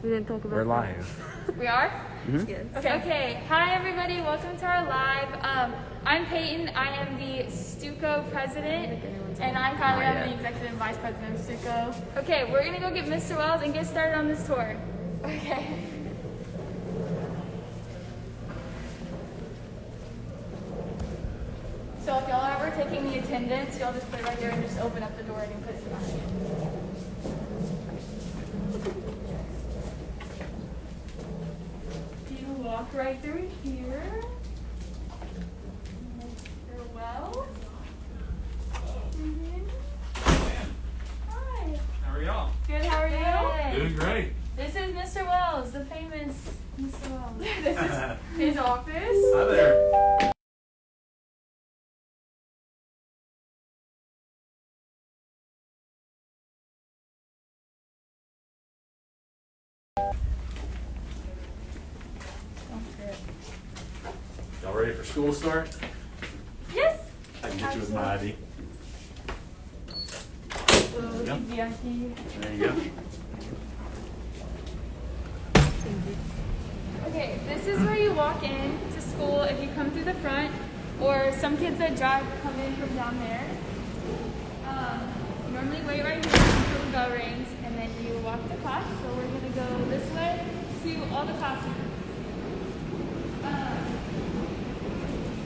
We didn't talk about We're that. live. We are? Mm-hmm. Yes. Okay. Hi, everybody. Welcome to our live. I'm Peyton. I am the Stuco president, and I'm Kylie. I'm the executive vice president of Stuco. Okay, we're gonna go get Mr. Wells and get started on this tour. Okay. So if y'all are ever taking the attendance, y'all just put it right there and just open up the door and put it behind you. You walk right through here. Mr. Wells. Hi. How are y'all? Good, how are you? Doing great. This is Mr. Wells, the famous Mr. Wells. This is his office. Hi there. Y'all ready for school to start? Yes. I can get you with my ID. Yep. VIP. There you go. Okay, this is where you walk in to school if you come through the front, or some kids that drive come in from down there. You normally wait right here until the bell rings, and then you walk to class. So we're gonna go this way to all the classrooms.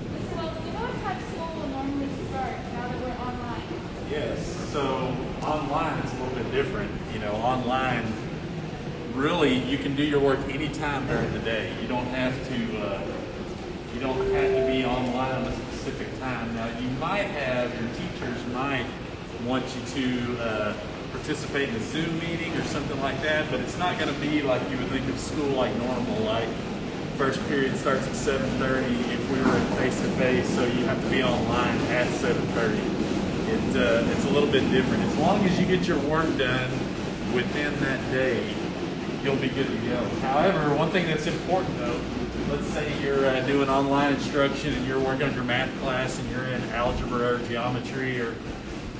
Mr. Wells, do you know what time school will normally start now that we're online? Yes. So online it's a little bit different. You know, online really you can do your work anytime during the day. You don't have to. You don't have to be online at a specific time. Now you might have your teachers might want you to participate in a Zoom meeting or something like that, but it's not going to be like you would think of school like normal. Like first period starts at 7:30 if we were face to face, so you have to be online at 7:30. It's a little bit different. As long as you get your work done within that day, you'll be good to go. However, one thing that's important though, let's say you're doing online instruction and you're working on your math class and you're in algebra or geometry or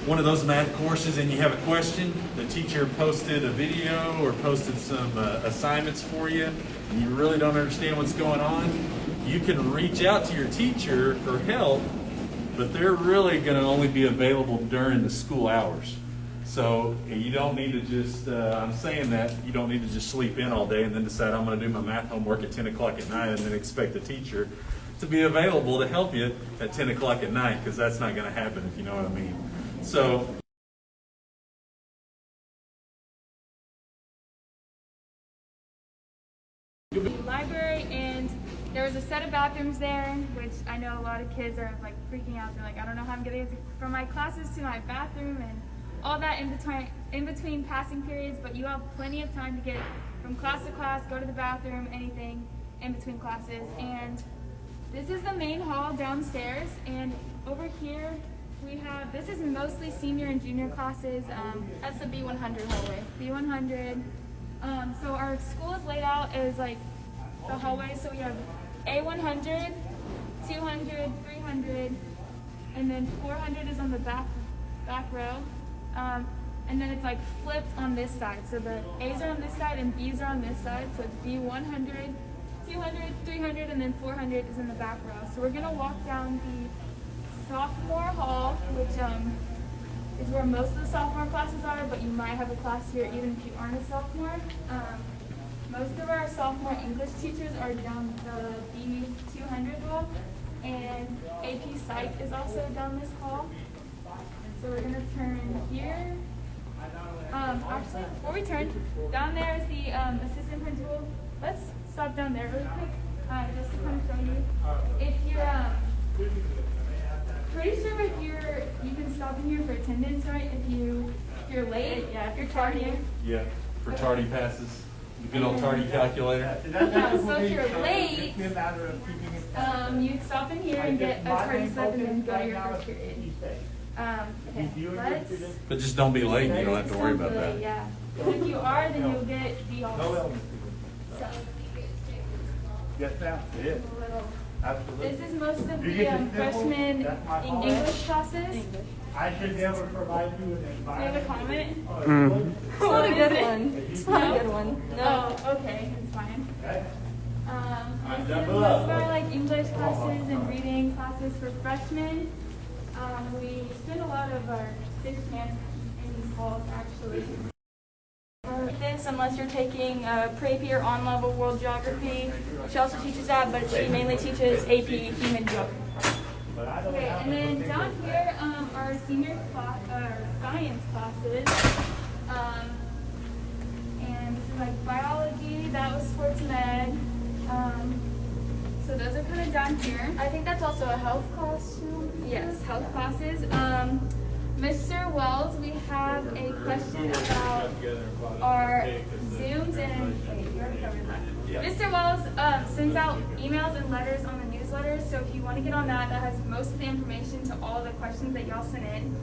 one of those math courses and you have a question, the teacher posted a video or posted some assignments for you and you really don't understand what's going on, you can reach out to your teacher for help, but they're really going to only be available during the school hours. So you don't need to just, I'm saying that, you don't need to just sleep in all day and then decide I'm going to do my math homework at 10 o'clock at night and then expect the teacher to be available to help you at 10 o'clock at night, because that's not going to happen, if you know what I mean. So The library, and there was a set of bathrooms there, which I know a lot of kids are like freaking out. They're like, I don't know how I'm gonna get from my classes to my bathroom and all that in between passing periods, but you have plenty of time to get from class to class, go to the bathroom, anything in between classes. And this is the main hall downstairs, and over here we have, this is mostly senior and junior classes. That's the B100 hallway. B100. So our school is laid out as like the hallway, so we have A100, 200, 300, and then 400 is on the back row. And then it's like flipped on this side. So the A's are on this side and B's are on this side. So it's B100, 200, 300, and then 400 is in the back row. So we're gonna walk down the Sophomore Hall, which is where most of the sophomore classes are, but you might have a class here even if you aren't a sophomore. Most of our sophomore English teachers are down the B200 hall, and AP Psych is also down this hall. So we're gonna turn here. Actually, before we turn, down there is the assistant principal. Let's stop down there really quick, just to kind of show you. If you're pretty sure if you can stop in here for attendance, right? If you're late, if you're tardy. yeah, for tardy passes, the good old tardy calculator. So if you're late, you stop in here and get a tardy sub and then go to your first period. Okay, But just don't be late. You don't have to worry about that. Yeah. If you are, then you'll get the office. Yes, ma'am. It is. So Absolutely. this is most of You the get the symbol? freshmen That's my in hall. English classes. I should be able to provide you with Do you have a environment. comment? It's not a good one. It's not a good one. No. Oh, okay, it's fine. Okay? This is double most up. of our like English classes and reading classes for freshmen. We spend a lot of our fifth hand in these halls actually. This unless you're taking pre-AP or on-level world geography. She also teaches that, but she mainly teaches AP human geography. Okay, and then down here are senior science classes. And this is like biology, that was sports med. So those are kind of down here. I think that's also a health class too. Yes, health classes. Mr. Wells, we have a question about our Zooms and wait, you already covered that. Yeah. Mr. Wells sends out emails and letters on the newsletters, so if you want to get on that, that has most of the information to all the questions that y'all sent in.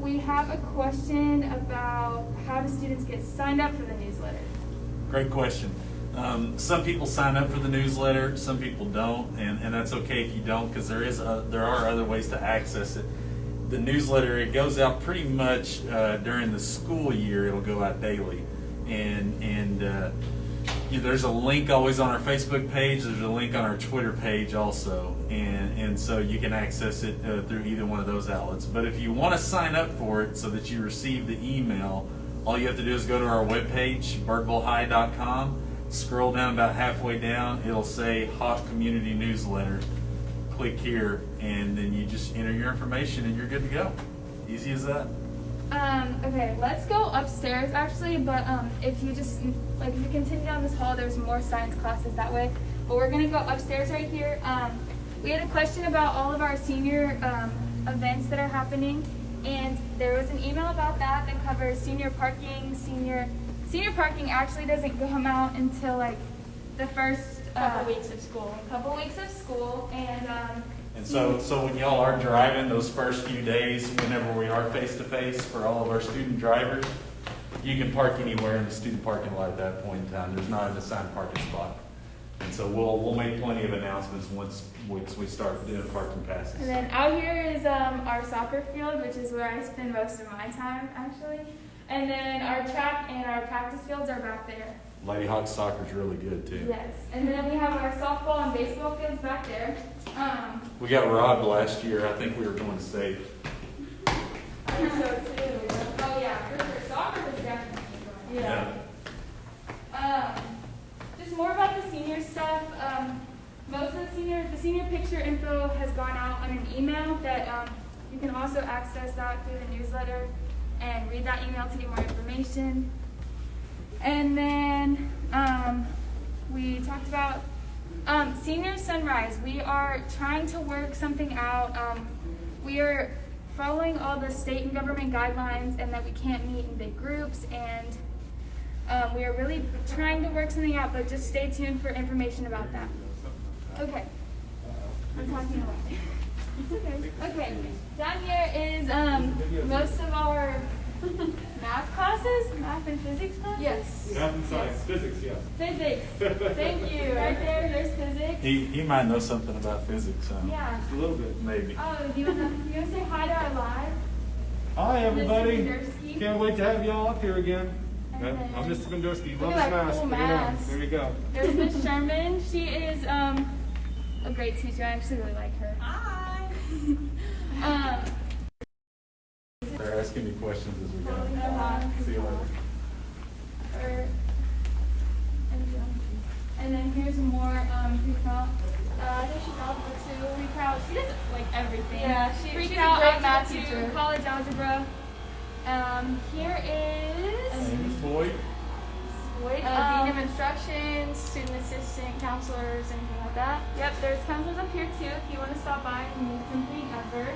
We have a question about how do students get signed up for the newsletter? Great question. Some people sign up for the newsletter, some people don't, and that's okay if you don't, because there are other ways to access it. The newsletter, it goes out pretty much during the school year. It'll go out daily, and there's a link always on our Facebook page. There's a link on our Twitter page also, and so you can access it through either one of those outlets. But if you want to sign up for it so that you receive the email, all you have to do is go to our webpage, birdvillehigh.com. Scroll down about halfway down. It'll say Hawk Community Newsletter. Click here, and then you just enter your information, and you're good to go. Easy as that. Okay, let's go upstairs actually, but if you continue down this hall, there's more science classes that way. But we're gonna go upstairs right here. We had a question about all of our senior events that are happening, and there was an email about that covers senior parking. Senior parking actually doesn't come out until like the first Couple weeks of school. And so when y'all are driving those first few days, whenever we are face to face for all of our student drivers, you can park anywhere in the student parking lot at that point in time. There's not an assigned parking spot. And so we'll make plenty of announcements once we start doing parking passes. And then out here is our soccer field, which is where I spend most of my time actually. And then our track and our practice fields are back there. Lady Hawk soccer's really good too. Yes, and then we have our softball and baseball fields back there. We got robbed last year. I think we were going to state. I think so too. Oh yeah, for sure. Soccer was definitely going. Just more about the senior stuff. Most of the senior picture info has gone out on an email that you can also access that through the newsletter and read that email to get more information. And then we talked about senior sunrise. We are trying to work something out. We are following all the state and government guidelines and that we can't meet in big groups, and we are really trying to work something out, but just stay tuned for information about that. Okay, I'm talking a lot. It's okay. Okay, down here is most of our math classes, math and physics classes? Yes. Math and science, physics, yes. Physics. Thank you. Right there's physics. He might know something about physics, huh? Yeah. Just a little bit. Maybe. Oh, do you want to say hi to our live? Hi, everybody. Mr. Pendersky. Can't wait to have y'all up here again. And Yep, then- I'm Mr. Pendersky. Look Love at this that mask. cool Look at that. mask. There we go. There's Miss Sherman. She is a great teacher. I actually really like her. Hi. They're asking me questions as we go. See you later. And then here's more pre-calc. I think she calc too. Pre-calc. She does like everything. Yeah, she's a pre-calc, great math algebra teacher. 2, college algebra. Here is Name is Boyd. Dean of Instruction, student assistant, counselors, anything like that. Yep, there's counselors up here too if you want to stop by and meet something ever.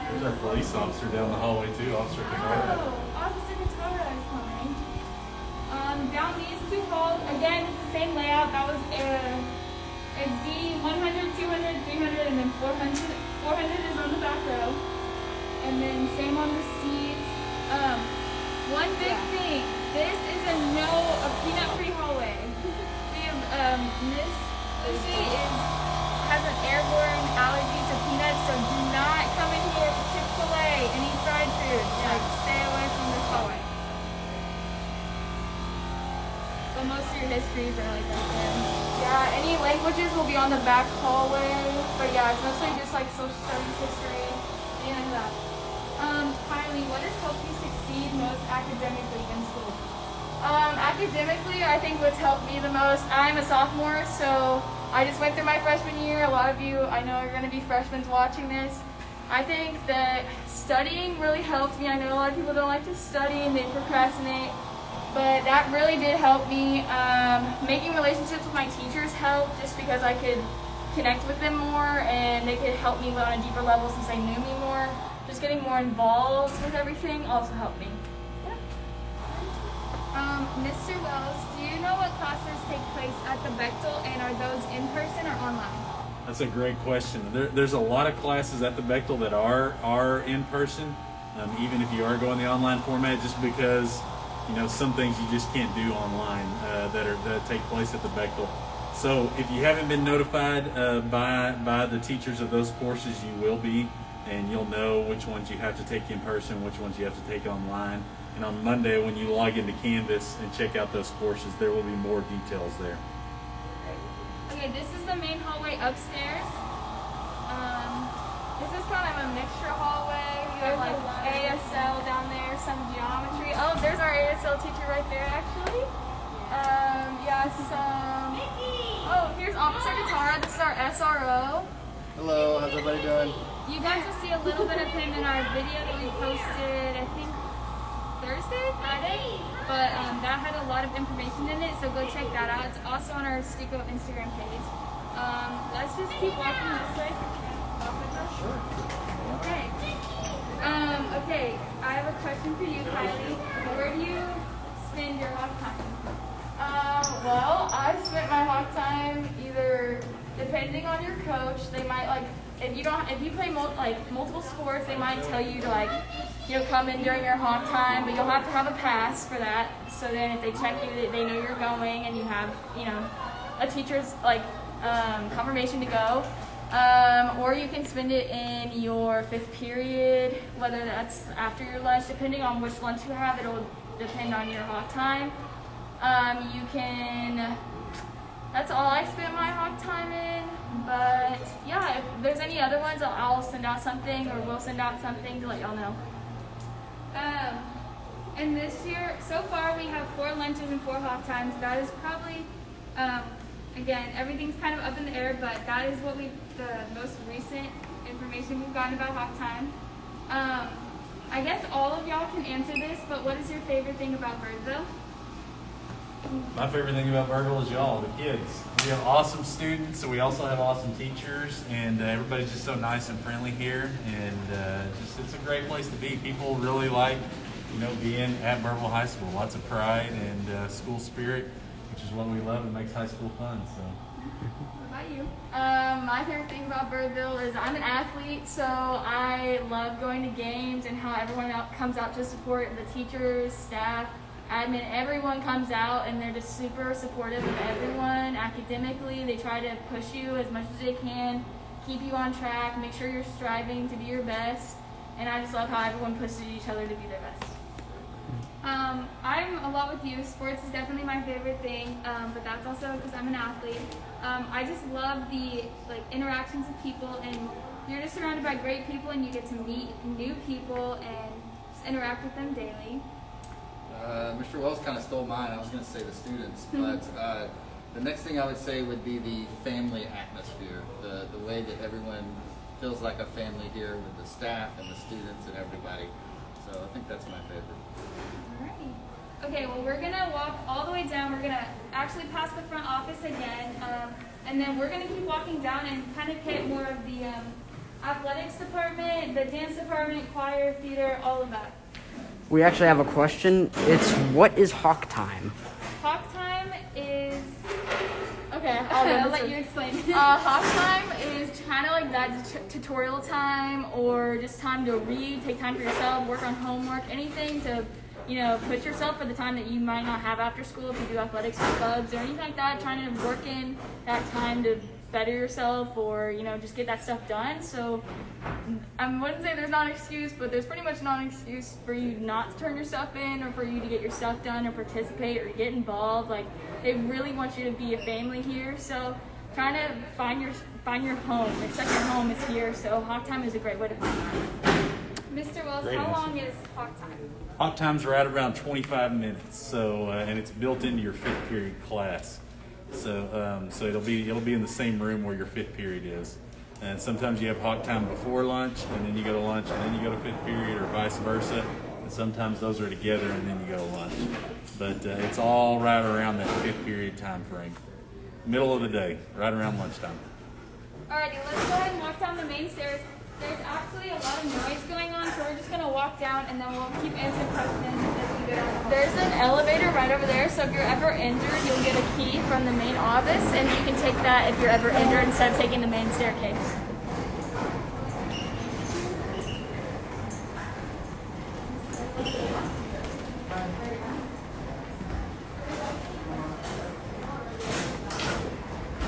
There's our police officer down the hallway too, Officer Canara. Oh, Officer Katara is coming. Down these two halls, again, it's the same layout. That was it's D 100, 200, 300, and then 400. 400 is on the back row. And then same on the seats. One big thing. This is a peanut-free hallway. We have Miss Lucy is has an airborne allergy to peanuts, so do not come in here for Chick-fil-A and eat fried food. Like, stay away from this hallway. But most of your histories are like that there. Yeah, any languages will be on the back hallway. But yeah, it's mostly just like social studies, history, anything like that. Kylie, what has helped you succeed most academically in school? Academically, I think what's helped me the most, I'm a sophomore, so I just went through my freshman year. A lot of you, I know, are going to be freshmen watching this. I think that studying really helped me. I know a lot of people don't like to study and they procrastinate, but that really did help me. Making relationships with my teachers helped just because I could connect with them more and they could help me on a deeper level since they knew me more. Just getting more involved with everything also helped me. Mr. Wells, do you know what classes take place at the Bechtel, and are those in person or online? That's a great question. There's a lot of classes at the Bechtel that are in person, even if you are going the online format, just because some things you just can't do online that take place at the Bechtel. So if you haven't been notified by the teachers of those courses, you will be, and you'll know which ones you have to take in person, which ones you have to take online. And on Monday, when you log into Canvas and check out those courses, there will be more details there. Okay, this is the main hallway upstairs. This is kind of a mixture hallway. You have like ASL down there, some geometry. Oh, there's our ASL teacher right there, actually. Oh, here's Officer Guitar. This is our SRO. Hello, how's everybody doing? You guys will see a little bit of him in our video that we posted, I think, Friday, but that had a lot of information in it, so go check that out. It's also on our Stico Instagram page. Let's just keep walking this way. Sure. Okay. Okay, I have a question for you, Kylie. Where do you spend your off time? Well, I spent my hawk time either, depending on your coach, they might if you play multiple sports, they might tell you to come in during your hawk time, but you'll have to have a pass for that. So then if they check you, they know you're going and you have, a teacher's confirmation to go. Or you can spend it in your 5th period, whether that's after your lunch, depending on which lunch you have, it'll depend on your hawk time. That's all I spent my hawk time in, but yeah, if there's any other ones, I'll send out something, or we'll send out something to let y'all know. And this year, so far, we have 4 lunches and 4 hawk times. That is probably, again, everything's kind of up in the air, but that is what the most recent information we've gotten about hawk time. I guess all of y'all can answer this, but what is your favorite thing about Birdsville? My favorite thing about Birdville is y'all, the kids. We have awesome students, so we also have awesome teachers, and everybody's just so nice and friendly here, and it's a great place to be. People really like, being at Birdville High School. Lots of pride and school spirit, which is what we love and makes high school fun. So. What about you? My favorite thing about Birdville is I'm an athlete, so I love going to games and how everyone comes out to support the teachers, staff, admin. Everyone comes out and they're just super supportive of everyone academically. They try to push you as much as they can, keep you on track, make sure you're striving to be your best. And I just love how everyone pushes each other to be their best. I'm a lot with you. Sports is definitely my favorite thing, but that's also because I'm an athlete. I just love the interactions with people, and you're just surrounded by great people, and you get to meet new people and just interact with them daily. Mr. Wells kind of stole mine. I was going to say the students, but the next thing I would say would be the family atmosphere, the way that everyone feels like a family here with the staff and the students and everybody. So I think that's my favorite. Alrighty. Okay, well, we're going to walk all the way down. We're going to actually pass the front office again, and then we're going to keep walking down and kind of hit more of the athletics department, the dance department, choir, theater, all of that. We actually have a question. It's what is hawk time? Hawk time is... Okay, I'll let you explain. Hawk time is kind of like that tutorial time, or just time to read, take time for yourself, work on homework, anything to, push yourself for the time that you might not have after school if you do athletics or clubs or anything like that, trying to work in that time to better yourself or, just get that stuff done. So I wouldn't say there's not an excuse, but there's pretty much not an excuse for you not to turn your stuff in or for you to get your stuff done or participate or get involved. Like, they really want you to be a family here. So trying to find your home. Your second home is here. So Hawk Time is a great way to find that. Mr. Wells, Great how answer. long is Hawk Time? Hawk time's right around 25 minutes, so and it's built into your fifth period class. So it'll be in the same room where your fifth period is. And sometimes you have Hawk time before lunch, and then you go to lunch, and then you go to fifth period, or vice versa. And sometimes those are together, and then you go to lunch. But it's all right around that fifth period time frame, middle of the day, right around lunchtime. Alrighty, let's go ahead and walk down the main stairs. There's actually a lot of noise going on, so we're just going to walk down and then we'll keep answering questions as we go down. There's an elevator right over there, so if you're ever injured, you'll get a key from the main office, and you can take that if you're ever injured instead of taking the main staircase.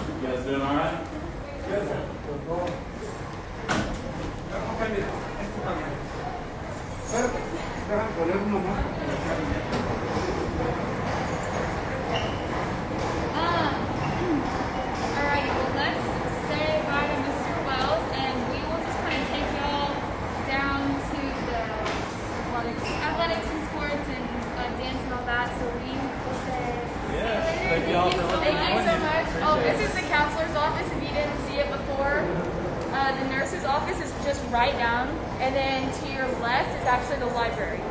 You guys doing all right? Alrighty, well let's say bye to Mr. Wells and we will just kind of take y'all down to the athletics and sports and dance and all that. So we will say Thank y'all for Thank you so much. Oh, this is the counselor's office if you didn't see it before. The nurse's office is just right down, and then to your left is actually the library.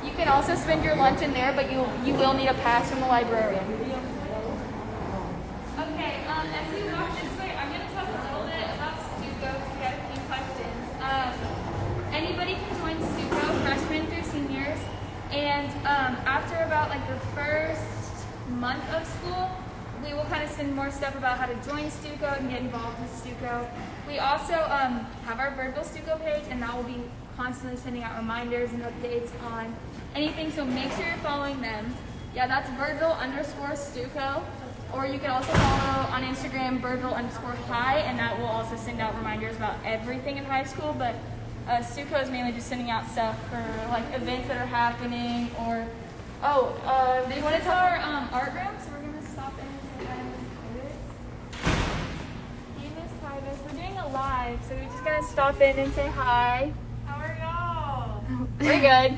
You can also spend your lunch in there, but you will need a pass from the librarian. Okay, as we walk this way, I'm going to talk a little bit about Stuco to get a few questions. Anybody can join Stuco, freshmen through seniors, and after about like the first month of school, we will kind of send more stuff about how to join Stuco and get involved with Stuco. We also have our Birdville Stuco page, and that will be constantly sending out reminders and updates on anything, so make sure you're following them. Yeah, that's Birdville_Stuco. Or you can also follow on Instagram Birdville_High, and that will also send out reminders about everything in high school. But Stuco is mainly just sending out stuff for like events that are happening, or do you want to tell our art room? So we're gonna stop in and say hi to Miss Pybus. Hey, Miss Pybus, we're doing a live, so we're just gonna stop in and say hi. How are y'all? We're good.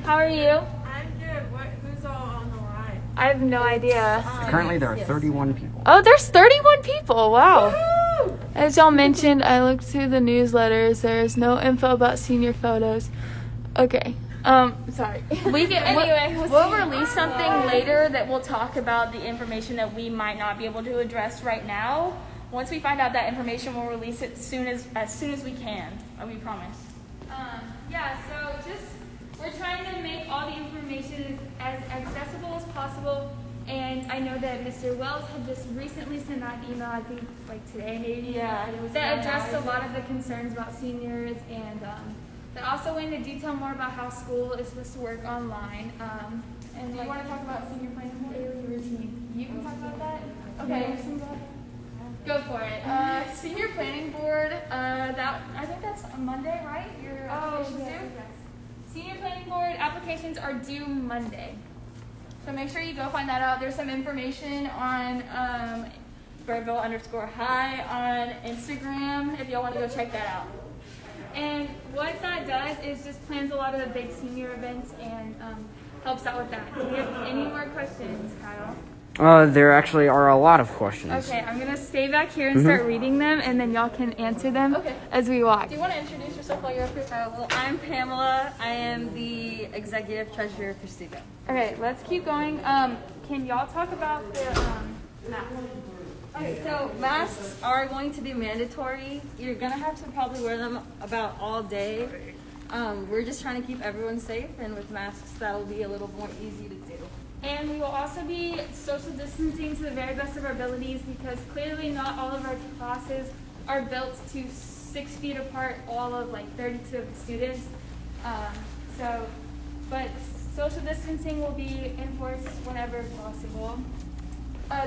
How are you? I'm good. Who's all on the line? I have no idea. Currently, there are 31 people. Oh, there's 31 people. Wow. As y'all mentioned, I looked through the newsletters. There's no info about senior photos. Okay. Sorry. We'll release something later that will talk about the information that we might not be able to address right now. Once we find out that information, we'll release it as soon as we can. We promise. Yeah, so we're trying to make all the information as accessible as possible. And I know that Mr. Wells had just recently sent that email, I think like today maybe. Yeah, it was that about addressed a hours lot of the concerns about seniors, and that also went into detail more about how school is supposed to work online. And Do you want to talk about senior planning board? daily routine. You can talk about that? Okay. Go for it. Senior planning board. I think that's on Monday, right? Your applications due? Senior planning board applications are due Monday. So make sure you go find that out. There's some information on Birdville_High on Instagram if y'all want to go check that out. And what that does is just plans a lot of the big senior events and helps out with that. Do you have any more questions, Kyle? There actually are a lot of questions. Okay, I'm going to stay back here and start reading them, and then y'all can answer them Okay. as we walk. Do you want to introduce yourself while you're up here? Well, I'm Pamela. I am the executive treasurer for Stuco. Okay, let's keep going. Can y'all talk about the masks? Okay, so masks are going to be mandatory. You're gonna have to probably wear them about all day. We're just trying to keep everyone safe, and with masks, that will be a little more easy to do. And we will also be social distancing to the very best of our abilities, because clearly not all of our classes are built to 6 feet apart, all of like 32 of the students. But social distancing will be enforced whenever possible.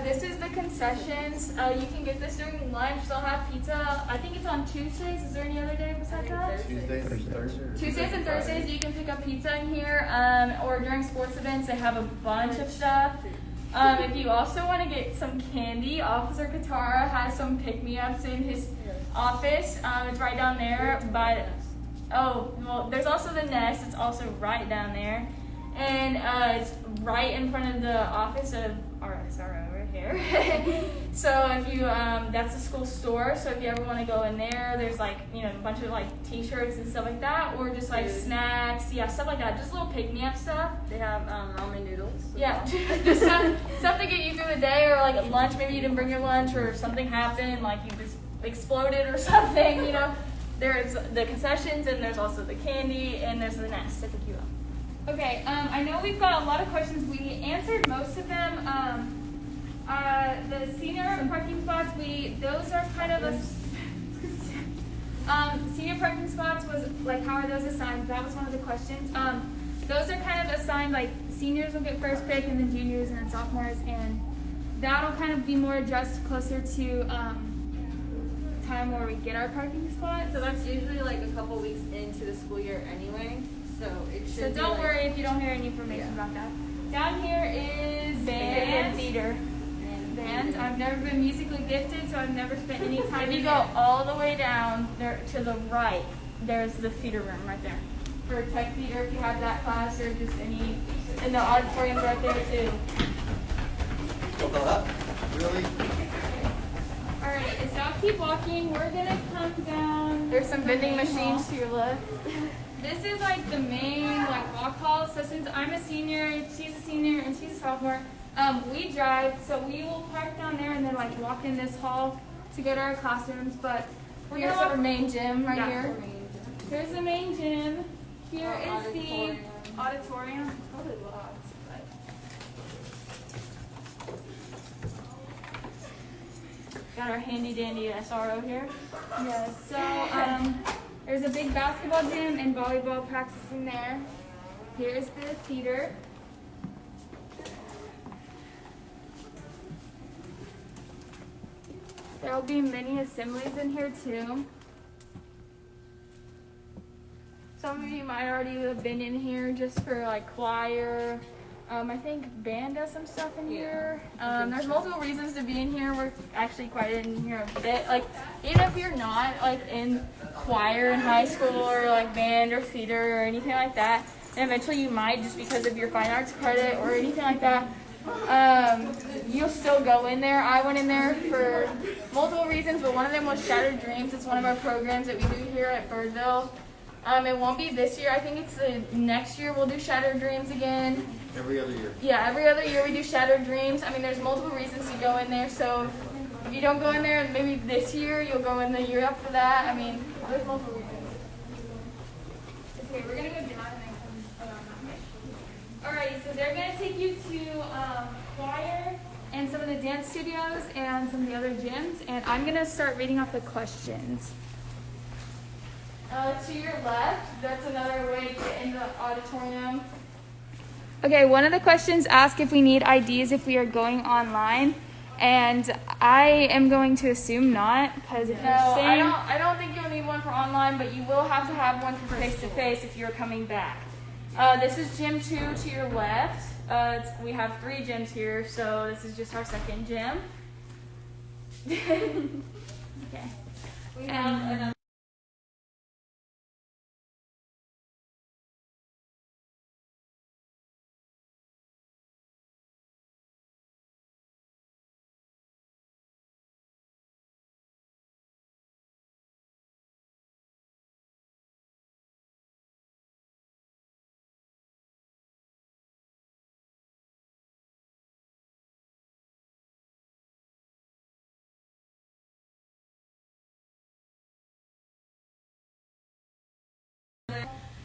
This is the concessions. You can get this during lunch. They'll have pizza. I think it's on Tuesdays. Is there any other day besides that? Tuesdays and Thursdays. Tuesdays and Thursdays, you can pick up pizza in here. Or during sports events, they have a bunch of stuff. If you also want to get some candy, Officer Katara has some pick-me-ups in his office. It's right down there. But there's also the Nest. It's also right down there, and it's right in front of the office of our SRO right here. So if you, that's the school store. So if you ever want to go in there, there's like a bunch of like T-shirts and stuff like that, or just like snacks, stuff like that. Just little pick-me-up stuff. They have ramen noodles. Yeah, just stuff to get you through the day, or like at lunch. Maybe you didn't bring your lunch, or something happened, like you just exploded or something. There's the concessions, and there's also the candy, and there's the Nest to pick you up. Okay, I know we've got a lot of questions. We answered most of them. The senior parking spots, those are kind of senior parking spots was like, how are those assigned? That was one of the questions. Those are kind of assigned, like seniors will get first pick, and then juniors, and then sophomores, and that'll kind of be more adjusted closer to time where we get our parking spot. So that's usually like a couple weeks into the school year anyway. So it should. So don't worry if you don't hear any information about that. Down here is band and theater. Band. I've never been musically gifted, so I've never spent any time. If you go all the way down there to the right, there's the theater room right there. For tech theater, if you have that class, or just any, and the auditorium's right there too. Really? All right, so I'll keep walking. We're gonna come down. There's some vending the main machines hall. to your left. This is like the main walk hall. So since I'm a senior, she's a senior, and she's a sophomore, we drive. So we will park down there and then walk in this hall to go to our classrooms. But we're Here's gonna our main gym right Yeah. here. Here's the main gym. Here is Auditorium. the auditorium. Probably lots, but Got our handy dandy SRO here. yeah. So there's a big basketball gym and volleyball practicing there. Here's the theater. There'll be many assemblies in here too. Some of you might already have been in here just for choir. I think band does some stuff in here. There's multiple reasons to be in here. We're actually quite in here a bit. Even if you're not in choir in high school, or band or theater or anything like that, and eventually you might, just because of your fine arts credit or anything like that, you'll still go in there. I went in there for multiple reasons, but one of them was Shattered Dreams. It's one of our programs that we do here at Birdville. It won't be this year. I think it's the next year we'll do Shattered Dreams again. Every other year. Yeah, every other year we do Shattered Dreams. There's multiple reasons to go in there. So if you don't go in there, maybe this year, you'll go in the year after that. There's multiple reasons. Okay, we're gonna go down and then come around that way. Alright, so they're gonna take you to choir and some of the dance studios and some of the other gyms, and I'm gonna start reading off the questions. To your left, that's another way to get in the auditorium. Okay, one of the questions asked if we need IDs if we are going online, and I am going to assume not, because if No, you're saying I don't think you'll need one for online, but you will have to have one for face-to-face if you're coming back. This is gym 2 to your left. We have 3 gyms here, so this is just our second gym. Okay. We have another.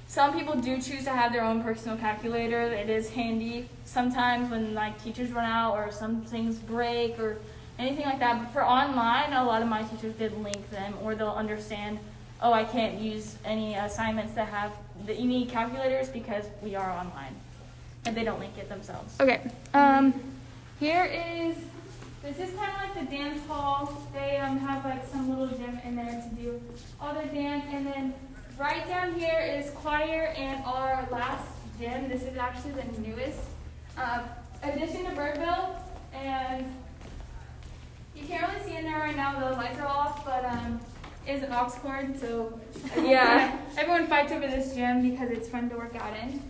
Some people do choose to have their own personal calculator. It is handy sometimes when teachers run out or some things break or anything like that. But for online, a lot of my teachers did link them, or they'll understand, oh, I can't use any assignments that have that you need calculators because we are online. if they don't link it themselves. Okay. This is kind of like the dance hall. They have like some little gym in there to do all their dance. And then right down here is choir and our last gym. This is actually the newest addition to Birdville. And you can't really see in there right now, the lights are off, but it's an aux cord, so yeah, everyone fights over this gym because it's fun to work out in.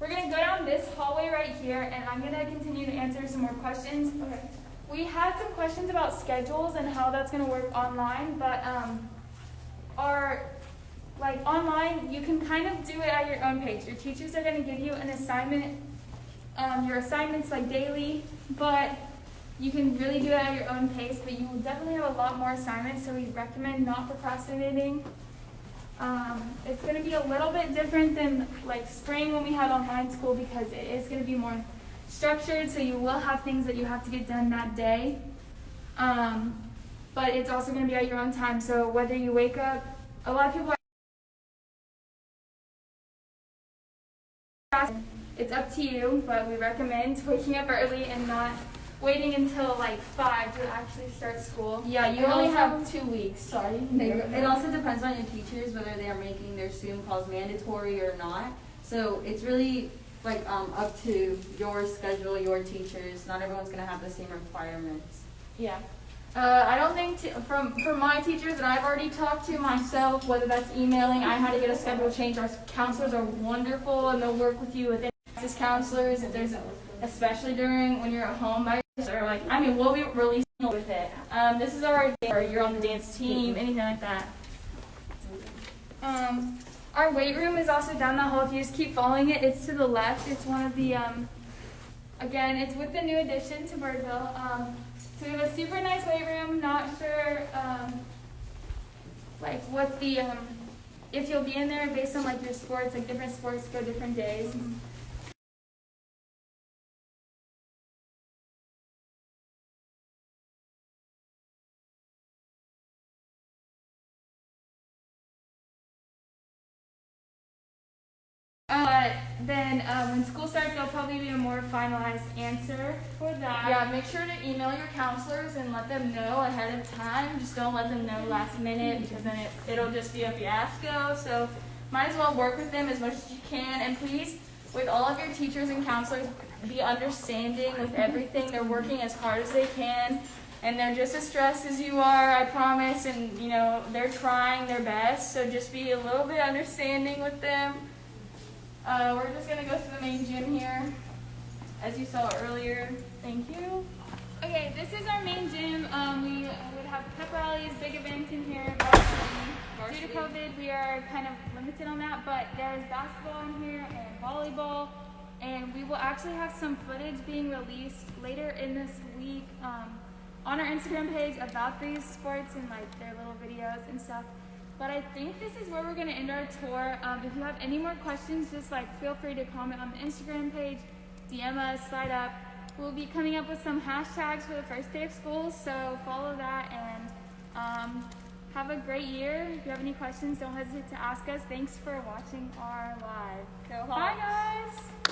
We're gonna go down this hallway right here, and I'm gonna continue to answer some more questions. Okay. We had some questions about schedules and how that's gonna work online, but online, you can kind of do it at your own pace. Your teachers are gonna give you an assignment, your assignments like daily, but you can really do it at your own pace, but you will definitely have a lot more assignments, so we recommend not procrastinating. It's going to be a little bit different than like spring when we had online school because it is going to be more structured, so you will have things that you have to get done that day. But it's also going to be at your own time, so whether you wake up, a lot of people are, it's up to you, but we recommend waking up early and not waiting until like 5 to actually start school. Yeah, you only have 2 weeks. Sorry. It also depends on your teachers whether they are making their Zoom calls mandatory or not. So it's really like up to your schedule, your teachers. Not everyone's gonna have the same requirements. Yeah. I don't think from my teachers that I've already talked to myself, whether that's emailing, I had to get a schedule change. Our counselors are wonderful and they'll work with you with access counselors if there's especially during when you're at home by yourself, or like, I mean, we'll be releasing with it. This is our day, or you're on the dance team, anything like that. Our weight room is also down the hall. If you just keep following it, it's to the left. It's one of the, again, it's with the new addition to Birdville. So we have a super nice weight room. Not sure, like what the, if you'll be in there based on like your sports, like different sports go different days. Then when school starts, there'll probably be a more finalized answer for that. Yeah, make sure to email your counselors and let them know ahead of time. Just don't let them know last minute because then it'll just be a fiasco. So might as well work with them as much as you can. And please, with all of your teachers and counselors, be understanding with everything. They're working as hard as they can. And they're just as stressed as you are, I promise. And, you know, they're trying their best. So just be a little bit understanding with them. We're just going to go to the main gym here, as you saw earlier. Thank you. Okay, this is our main gym. We would have pep rallies, big events in here. Due to COVID, we are kind of limited on that, but there's basketball in here and volleyball. And we will actually have some footage being released later in this week on our Instagram page about these sports and like their little videos and stuff. But I think this is where we're going to end our tour. If you have any more questions, just like feel free to comment on the Instagram page, DM us, slide up. We'll be coming up with some hashtags for the first day of school, so follow that and have a great year. If you have any questions, don't hesitate to ask us. Thanks for watching our live. Bye guys!